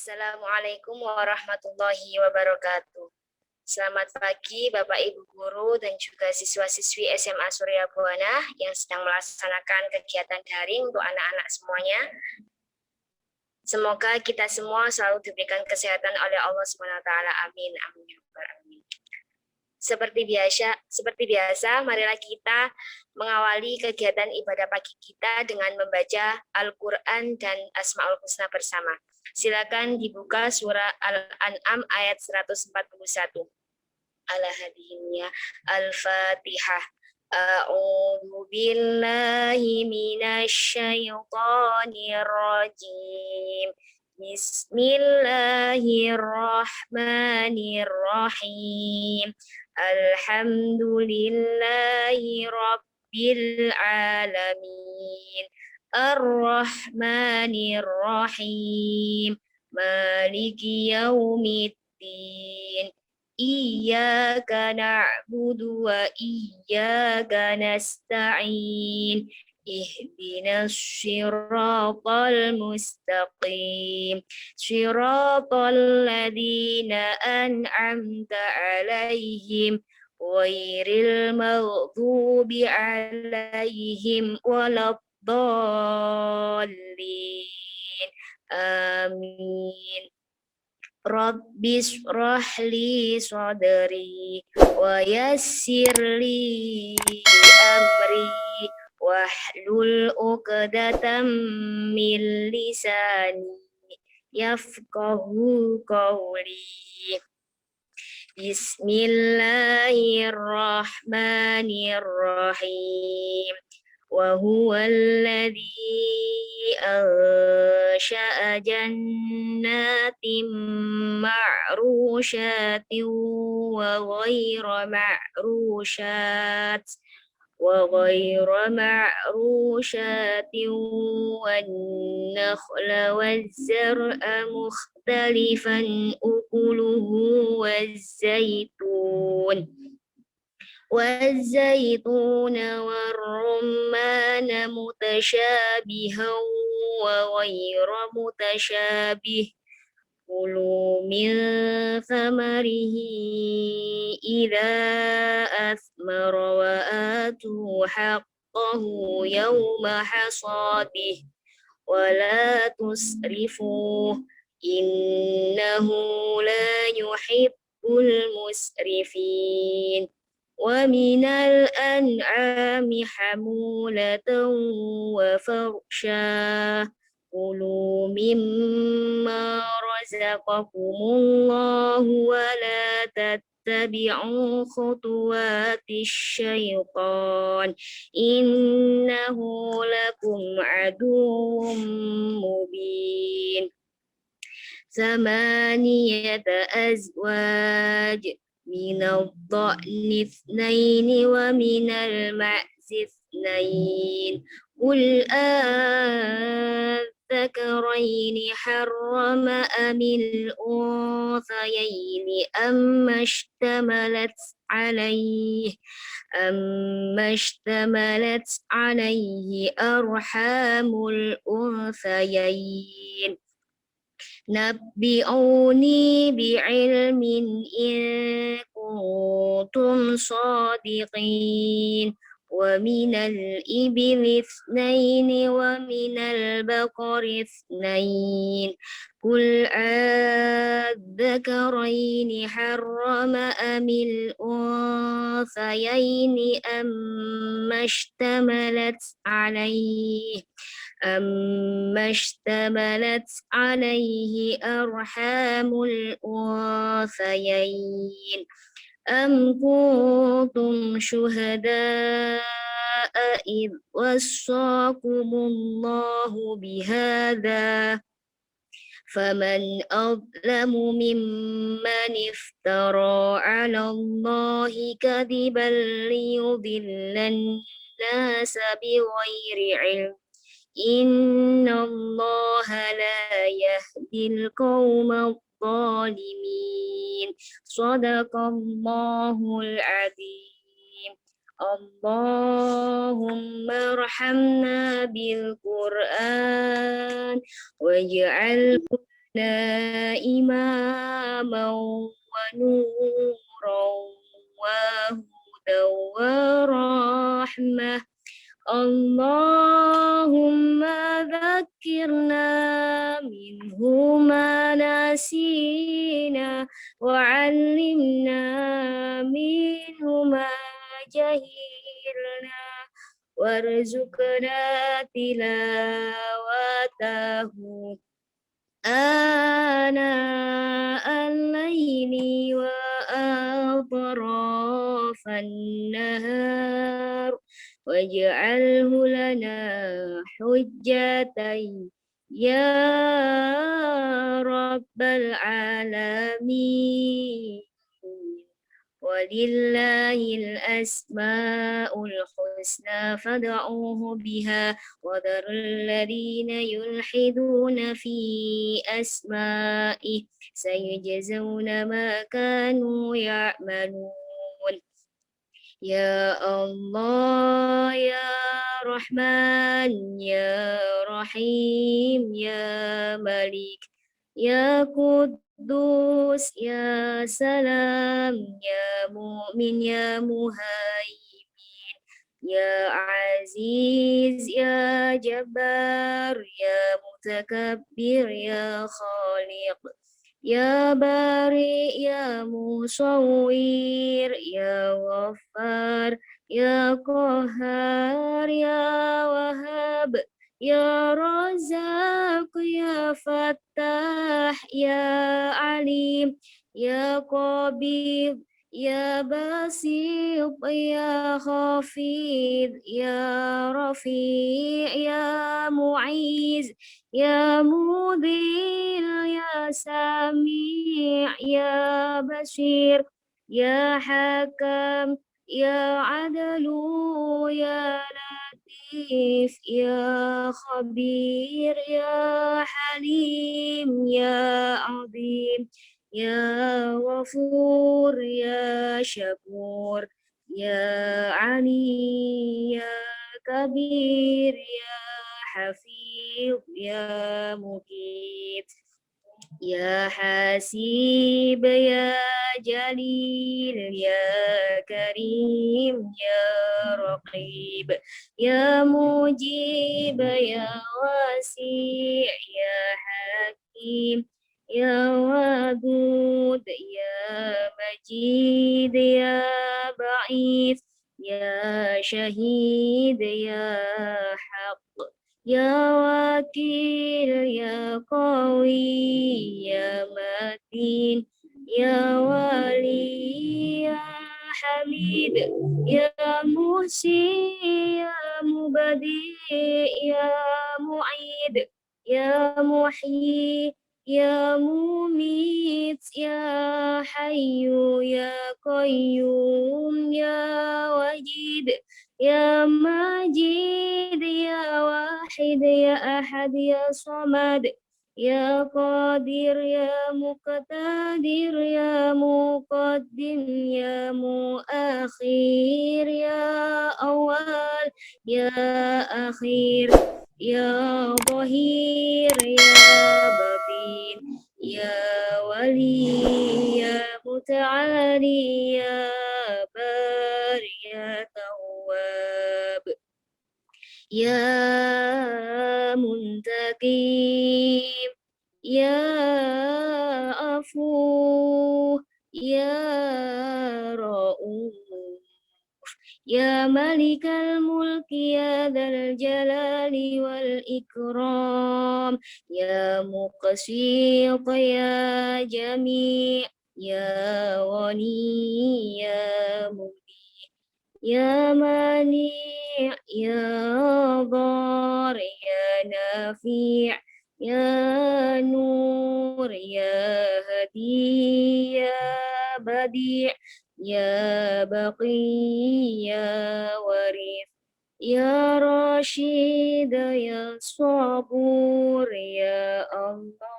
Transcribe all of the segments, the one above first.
Assalamualaikum warahmatullahi wabarakatuh. Selamat pagi Bapak Ibu Guru dan juga siswa-siswi SMA Surya Buana yang sedang melaksanakan kegiatan daring untuk anak-anak semuanya. Semoga kita semua selalu diberikan kesehatan oleh Allah SWT. Amin. Amin. Amin. Seperti biasa, marilah kita mengawali kegiatan ibadah pagi kita dengan membaca Al-Quran dan Asmaul Husna bersama. Silakan dibuka surah Al-An'am ayat 141. Al-Hadiyah Al-Fatihah. A'udzu billahi minasyaitonir rajim. Bismillahirrahmanirrahim. Alhamdulillahi rabbil alamin. Ar-Rahmanir Rahim. Maliki yaumiddin. Iyyaka na'budu wa iyyaka nasta'in. Ihdinas siratal mustaqim. Siratal ladzina an'amta 'alaihim ghairil maghdubi 'alaihim waladdallin. Amin. Rabbis rahli sadri wa yassir li amri wahlul 'uqdatam min lisani yafqahu qawli. Bismillahirrahmanirrahim. Wa huwa alladhi ansha'a jannatin ma'rushatin wa ghayra ma'rushatin wan nakhla waz-zar'a mukhtalifan ukuluhu والزيتون والرمان متشابها وغير متشابه. كلوا من ثمره إذا أثمر وآتوا حقه يوم حصاده ولا تسرفوا إنه لا يحب المسرفين. ومن الأنعام حمولة وفرشا. كلوا مما رزقكم الله ولا تتبعوا خطوات الشيطان إنه لكم عدو مبين. 8 أزواج من الضأن 2 ومن المعز 2. قل أذكرين حرم أم الأنثيين أما اشتملت عليه أرحام الأنثيين. نبئوني بعلم إن كنتم صادقين. ومن الإبل 2 ومن البقر 2. قل أذكرين حرم أم الأنثيين أما اشتملت عليه أرحام الأنثيين. أم كنتم شهداء إذ وصاكم الله بهذا فمن أظلم ممن افترى على الله كذبا ليضل الناس بغير علم. إن الله لا يهدي القوم الظالمين. صدق الله العظيم. اللهم ارحمنا بالقرآن واجعله إماما ونورا وهدى ورحمة اللهم ذكرنا منه ما نسينا وعلمنا منه ما جهلنا وارزقنا تلاوته آناء الليل وأطراف النهار واجعله لنا حجة يا رب العالمين ولله الأسماء الحسنى فادعوه بها وذروا الذين يلحدون في أسمائه سيجزون ما كانوا يعملون يا الله يا رحمن يا رحيم يا ملك يا قدوس يا سلام يا مؤمن يا مهيمن يا عزيز يا جبار يا متكبر يا خالق يا بارئ يا مصور يا غفار يا قهار يا وهاب يا رزاق يا فتاح يا عليم يا قبيض يا بسيط يا خفيض يا رفيع يا معيز يا مذل يا سميع يا بشير يا حكم يا عدل يا لطيف يا خبير يا حليم يا عظيم يا غفور يا شكور يا علي يا كبير يا حفيظ يا مجيد يا حسيب يا جليل يا كريم يا رقيب يا مجيب يا واسع يا حكيم يا ودود يا مجيد يا بعيد يا شهيد يا حق يا وكيل يا قوي يا متين يا ولي يا حميد يا محسن يا مبدئ يا معيد يا محيي يا مميت يا حي يا قيوم يا وجيد يا مجيد يا واحد يا أحد يا صمد يا قادر يا مقتدر يا مقدم يا مؤخر يا أول يا أخير يا ظهير يا بطين يا ولي يا متعالي يا بار يا تواب يا منتقم يا عفو يا رؤوف يا ملك الملك يا ذا الجلال والإكرام يا مقسط يا جميع يا غني يا مغني يا مانع يا ضار يا نافع يا نور يا هدي يا بديع يا بقي يا ورث يا رشيد يا صبور يا الله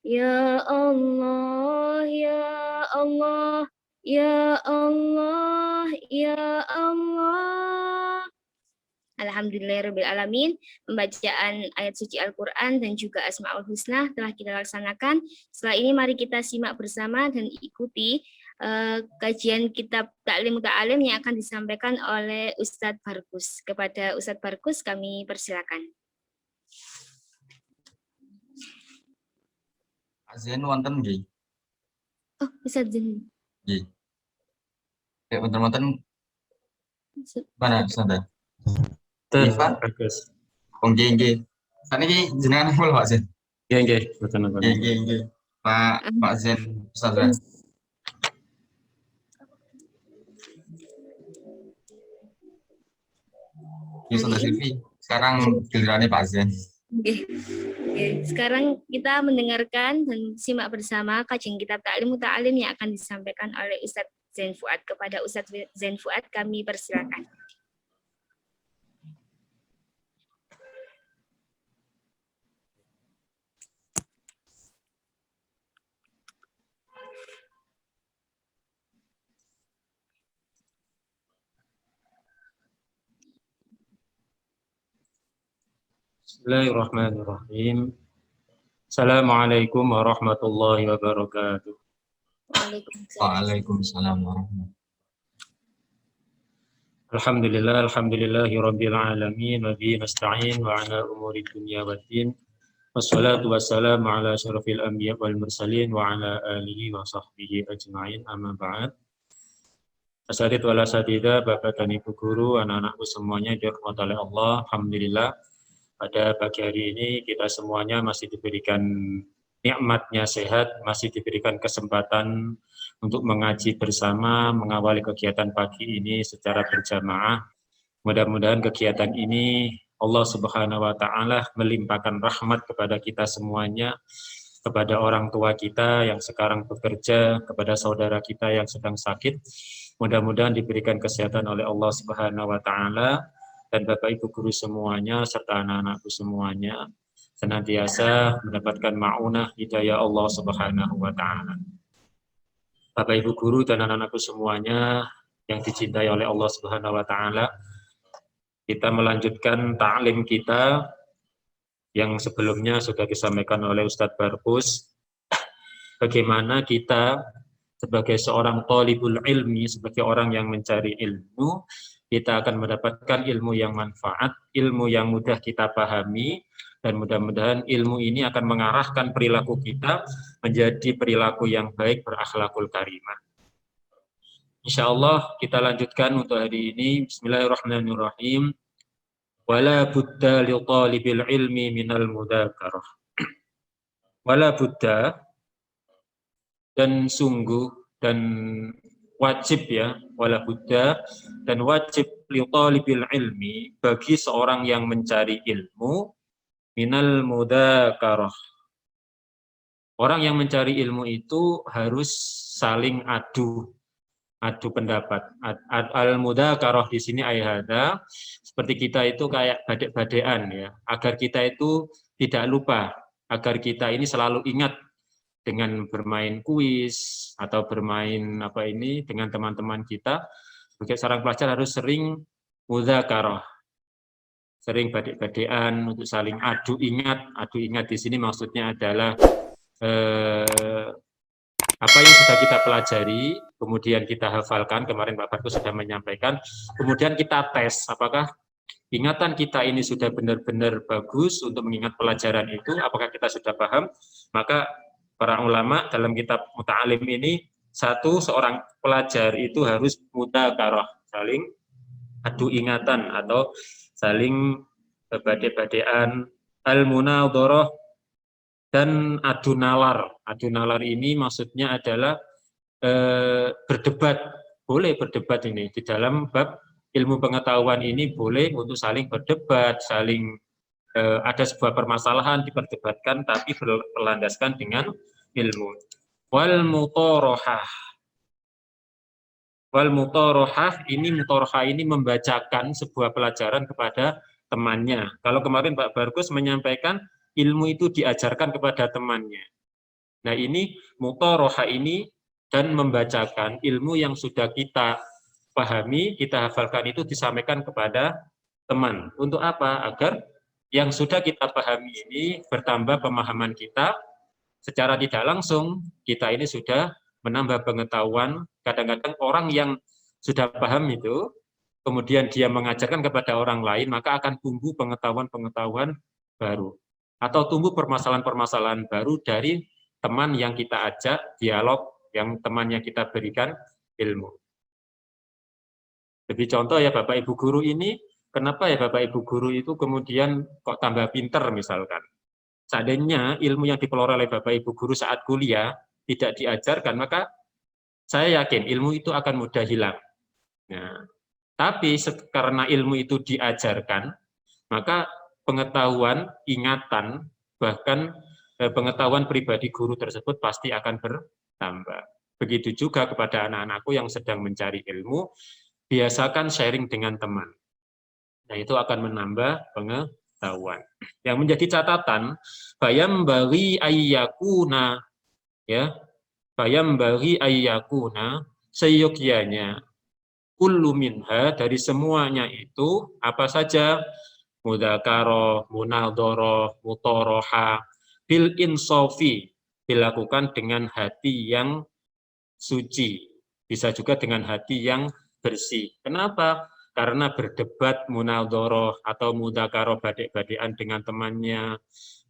يا الله يا الله يا الله يا الله. Alhamdulillahirabbil alamin. Pembacaan ayat suci Al-Qur'an dan juga Asmaul Husna telah kita laksanakan. Setelah ini mari kita simak bersama dan ikuti kajian kitab Ta'lim Muta'alim yang akan disampaikan oleh Ustadz Barkus. Kepada Ustadz Barkus kami persilakan. Azan wonten nggih. Oh, Ustadz Zin. Nggih. Ya, wonten mana Ustaz? Bagus. Nggih. Saniki jenengan full Pak Zen. Nggih, boten napa. Nggih. Pak Zen Ustaz. Ustaz Silvi, sekarang gilirannya Pak Zen. Oke. Sekarang kita mendengarkan dan simak bersama kajian kitab Ta'lim Muta'alim yang akan disampaikan oleh Ustadz Zain Fuad. Kepada Ustadz Zain Fuad kami persilakan. Bismillahirrahmanirrahim. Assalamualaikum warahmatullahi wabarakatuh. Waalaikumsalam warahmatullahi wabarakatuh. Alhamdulillahirabbil alamin wa bihi nasta'in wa ala umuri dunya waddin. Wassalatu wassalamu ala asyrafil anbiya wal mursalin wa ala alihi wa sahbihi ajma'in. Amma ba'd. Asatidz wal asatidzah, Bapak dan Ibu guru, anak-anakku semuanya dirahmati oleh Allah. Alhamdulillah. Pada pagi hari ini kita semuanya masih diberikan nikmatnya sehat, masih diberikan kesempatan untuk mengaji bersama, mengawali kegiatan pagi ini secara berjamaah. Mudah-mudahan kegiatan ini Allah Subhanahu wa Ta'ala melimpahkan rahmat kepada kita semuanya, kepada orang tua kita yang sekarang bekerja, kepada saudara kita yang sedang sakit. Mudah-mudahan diberikan kesehatan oleh Allah Subhanahu wa Ta'ala. Dan Bapak Ibu guru semuanya serta anak-anakku semuanya senantiasa mendapatkan ma'unah hidayah Allah Subhanahu wa Ta'ala. Bapak Ibu guru dan anak-anakku semuanya yang dicintai oleh Allah Subhanahu wa Ta'ala, kita melanjutkan ta'lim kita yang sebelumnya sudah disampaikan oleh Ustadz Barkus. Bagaimana kita sebagai seorang thalibul ilmi, sebagai orang yang mencari ilmu, kita akan mendapatkan ilmu yang manfaat, ilmu yang mudah kita pahami, dan mudah-mudahan ilmu ini akan mengarahkan perilaku kita menjadi perilaku yang baik, berakhlakul karimah. Insya Allah kita lanjutkan untuk hari ini. Bismillahirrahmanirrahim. Wala budda li talibil ilmi minal mudzakarah. Wala budda, dan sungguh dan wajib ya, wala budda, dan wajib li talibil ilmi, bagi seorang yang mencari ilmu, minal mudzakarah. Orang yang mencari ilmu itu harus saling adu pendapat. Al-mudzakarah di sini ayhada, seperti kita itu kayak badek-badekan ya, agar kita itu tidak lupa, agar kita ini selalu ingat dengan bermain kuis atau bermain dengan teman-teman kita. Sebagai seorang pelajar harus sering mudzakarah, sering badek-badekan untuk saling adu ingat. Adu ingat di sini maksudnya adalah apa yang sudah kita pelajari, kemudian kita hafalkan. Kemarin Pak Barkus sudah menyampaikan. Kemudian kita tes apakah ingatan kita ini sudah benar-benar bagus untuk mengingat pelajaran itu, apakah kita sudah paham. Maka para ulama dalam kitab Muta'alim ini, seorang pelajar itu harus mudzakarah, saling adu ingatan atau saling badek-badekan, al-munadharah, dan adu nalar. Adu nalar ini maksudnya adalah berdebat. Boleh berdebat ini di dalam bab ilmu pengetahuan ini, boleh untuk saling berdebat, saling ada sebuah permasalahan diperdebatkan tapi berlandaskan dengan ilmu. Wal mutorohah. Wal mutorohah ini membacakan sebuah pelajaran kepada temannya. Kalau kemarin Pak Barkus menyampaikan ilmu itu diajarkan kepada temannya. Nah ini mutorohah ini, dan membacakan ilmu yang sudah kita pahami, kita hafalkan itu disampaikan kepada teman. Untuk apa? Agar yang sudah kita pahami ini bertambah pemahaman kita, secara tidak langsung kita ini sudah menambah pengetahuan. Kadang-kadang orang yang sudah paham itu, kemudian dia mengajarkan kepada orang lain, maka akan tumbuh pengetahuan-pengetahuan baru. Atau tumbuh permasalahan-permasalahan baru dari teman yang kita ajak dialog, yang teman yang kita berikan ilmu. Lebih contoh ya Bapak Ibu guru ini, kenapa ya Bapak Ibu guru itu kemudian kok tambah pinter misalkan. Seandainya ilmu yang dipeloreh oleh Bapak Ibu guru saat kuliah tidak diajarkan, maka saya yakin ilmu itu akan mudah hilang. Nah, tapi karena ilmu itu diajarkan, maka pengetahuan, ingatan, bahkan pengetahuan pribadi guru tersebut pasti akan bertambah. Begitu juga kepada anak-anakku yang sedang mencari ilmu, biasakan sharing dengan teman. Nah, itu akan menambah pengetahuan. Yang menjadi catatan, bayam bagi ayyakuna, ya, bayam bagi ayyakuna, seyogyanya, kullu minha, dari semuanya itu, apa saja, mudzakarah, munadharah, mutoroha, bil insofi, dilakukan dengan hati yang suci. Bisa juga dengan hati yang bersih. Kenapa? Karena berdebat munadharah atau mudzakarah badik-badikan dengan temannya,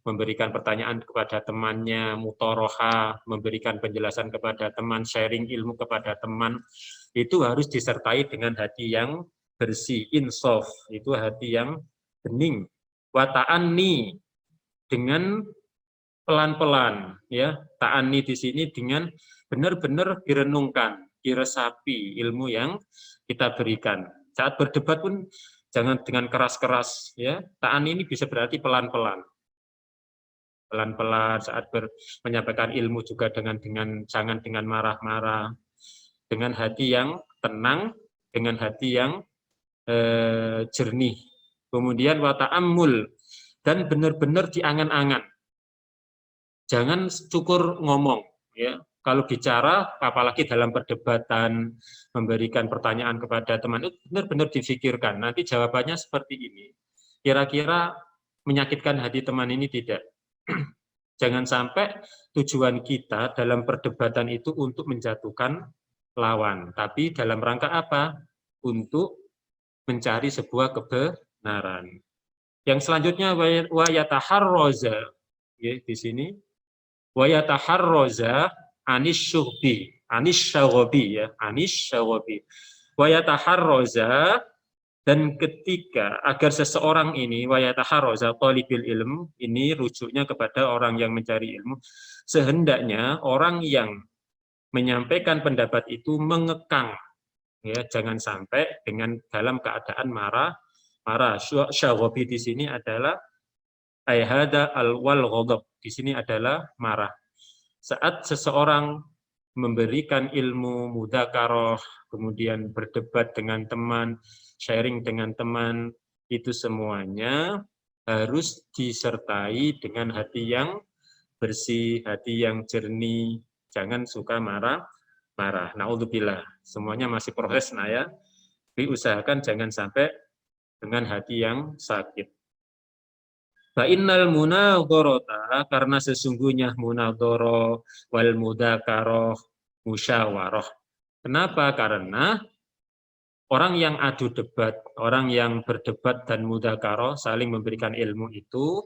memberikan pertanyaan kepada temannya, mutoroha, memberikan penjelasan kepada teman, sharing ilmu kepada teman, itu harus disertai dengan hati yang bersih, insaf, itu hati yang bening. Wa ta'anni, dengan pelan-pelan, ya. Ta'anni di sini dengan benar-benar direnungkan, diresapi ilmu yang kita berikan. Saat berdebat pun jangan dengan keras-keras, ya. Ta'anni ini bisa berarti pelan-pelan. Pelan-pelan saat menyampaikan ilmu juga jangan dengan marah-marah, dengan hati yang tenang, dengan hati yang jernih. Kemudian wa ta'ammul, dan benar-benar diangan-angan. Jangan cukur ngomong, ya. Kalau bicara, apalagi dalam perdebatan, memberikan pertanyaan kepada teman, itu benar-benar difikirkan. Nanti jawabannya seperti ini. Kira-kira menyakitkan hati teman ini tidak? Jangan sampai tujuan kita dalam perdebatan itu untuk menjatuhkan lawan. Tapi dalam rangka apa? Untuk mencari sebuah kebenaran. Yang selanjutnya, wa yataharroza, ya, di sini wa yataharroza anisy-syughbi, anisy-syaghabi, ya, anisy-syaghabi. Wa yataharroza, dan ketika agar seseorang ini, wa yataharroza thalibil ilm, ini rujuknya kepada orang yang mencari ilmu, sehendaknya orang yang menyampaikan pendapat itu mengekang, ya, jangan sampai dengan dalam keadaan marah. Syaghabi di sini adalah ayhada al-wal ghadab, di sini adalah marah. Saat seseorang memberikan ilmu, mudzakarah, kemudian berdebat dengan teman, sharing dengan teman, itu semuanya harus disertai dengan hati yang bersih, hati yang jernih, jangan suka marah. Naudzubillah, semuanya masih proses, nah ya. Diusahakan jangan sampai dengan hati yang sakit. Fa innal munadharata, karena sesungguhnya munadharah wal mudzakarah musyawarah. Kenapa? Karena orang yang adu debat, orang yang berdebat dan mudzakarah saling memberikan ilmu itu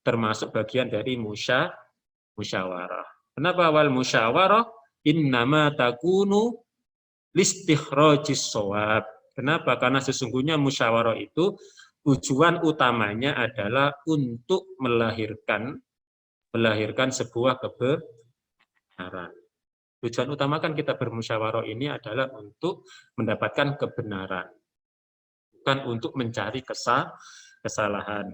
termasuk bagian dari musyawarah. Kenapa wal musyawarah? Innama takunu listikhrajis shawab. Kenapa? Karena sesungguhnya musyawarah itu tujuan utamanya adalah untuk melahirkan sebuah kebenaran. Tujuan utama kan kita bermusyawarah ini adalah untuk mendapatkan kebenaran, bukan untuk mencari kesalahan.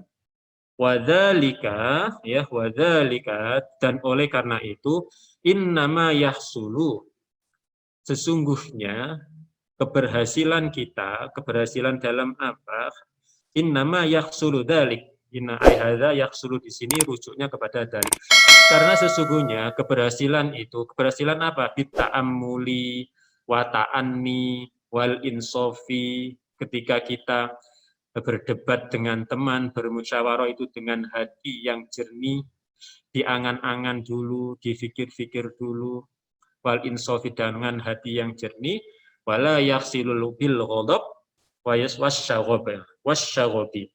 Wadzalika, ya, wadzalika, dan oleh karena itu innama yahsulu, sesungguhnya keberhasilan kita, keberhasilan dalam apa? Innama yahsulu dzalik. Inna hadza yahsulu di sini rujuknya kepada dzalik. Karena sesungguhnya keberhasilan itu, keberhasilan apa? Bitta'ammuli wa ta'anni wal insofi, ketika kita berdebat dengan teman, bermusyawarah itu dengan hati yang jernih, diangan-angan dulu, difikir-fikir dulu, wal insafi dengan hati yang jernih, wala yakhsilul bil ghadab wasyaghabi,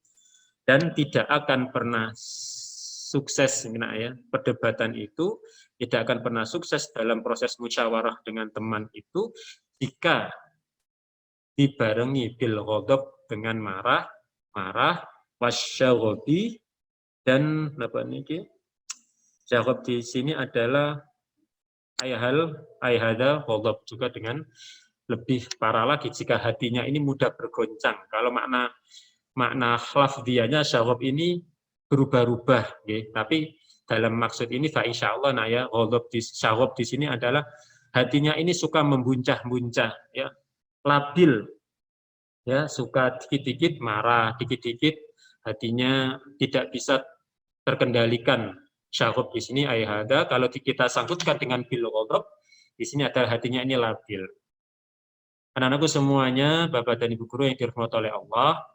dan tidak akan pernah sukses ya, perdebatan itu tidak akan pernah sukses dalam proses musyawarah dengan teman itu jika dibarengi bil ghadab dengan marah wasyaghabi, dan apa niki syagab di sini adalah ayhada ghadab, juga dengan lebih parah lagi jika hatinya ini mudah bergoncang. Kalau makna lafdhiyanya syagab ini berubah-ubah, ya. Tapi dalam maksud ini fa insyaallah nah ya, syagab di sini adalah hatinya ini suka membuncah-buncah, ya, labil, ya, suka dikit-dikit marah, dikit-dikit hatinya tidak bisa terkendalikan. Syagab di sini ayhada, kalau kita sangkutkan dengan bil ghadab, di sini adalah hatinya ini labil. Anak-anakku semuanya, Bapak dan Ibu guru yang dirahmati oleh Allah,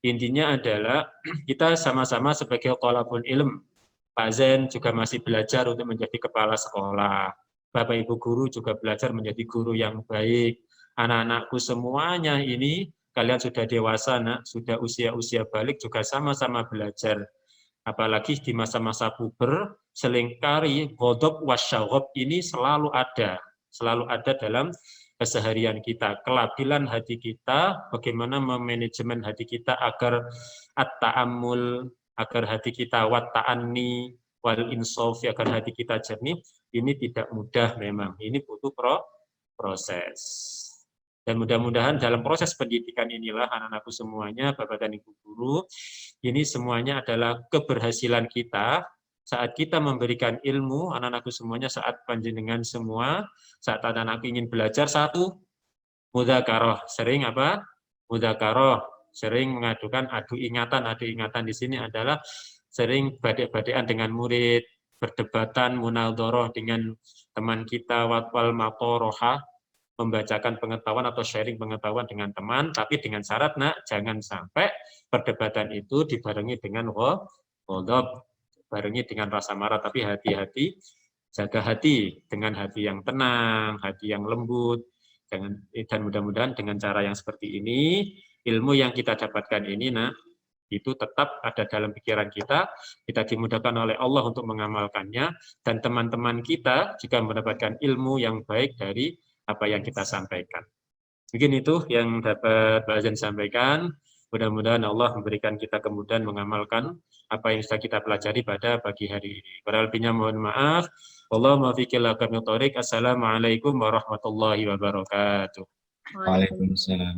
intinya adalah kita sama-sama sebagai thalabul ilm. Pak Zen juga masih belajar untuk menjadi kepala sekolah. Bapak Ibu guru juga belajar menjadi guru yang baik. Anak-anakku semuanya ini, kalian sudah dewasa, nak, sudah usia-usia balik juga sama-sama belajar. Apalagi di masa-masa puber, selingkari ghadab wasyagab ini selalu ada dalam keseharian kita. Kelabilan hati kita, bagaimana memanajemen hati kita agar at-ta'ammul, agar hati kita wat-ta'anni, wal insaf, agar hati kita jernih, ini tidak mudah memang. Ini butuh proses. Dan mudah-mudahan dalam proses pendidikan inilah anak-anakku semuanya, Bapak dan Ibu guru, ini semuanya adalah keberhasilan kita saat kita memberikan ilmu, anak-anakku semuanya, saat panjenengan semua, saat anak-anak ingin belajar, satu, mudzakarah, sering apa? Mudzakarah, sering mengadukan adu ingatan di sini adalah sering badai-badaian dengan murid, berdebatan, munadharah dengan teman kita, watwal matoroha, membacakan pengetahuan atau sharing pengetahuan dengan teman, tapi dengan syarat, nak, jangan sampai perdebatan itu dibarengi dengan ghadab, barengi dengan rasa marah, tapi hati-hati, jaga hati dengan hati yang tenang, hati yang lembut, dan mudah-mudahan dengan cara yang seperti ini, ilmu yang kita dapatkan ini, nah, itu tetap ada dalam pikiran kita dimudahkan oleh Allah untuk mengamalkannya, dan teman-teman kita juga mendapatkan ilmu yang baik dari apa yang kita sampaikan. Mungkin itu yang dapat Pak Azan sampaikan. Mudah-mudahan Allah memberikan kita kemudahan mengamalkan apa yang sudah kita pelajari pada pagi hari ini. Kurang lebihnya mohon maaf. Allahumma fiqil akamil thoriq. Assalamualaikum warahmatullahi wabarakatuh. Waalaikumsalam.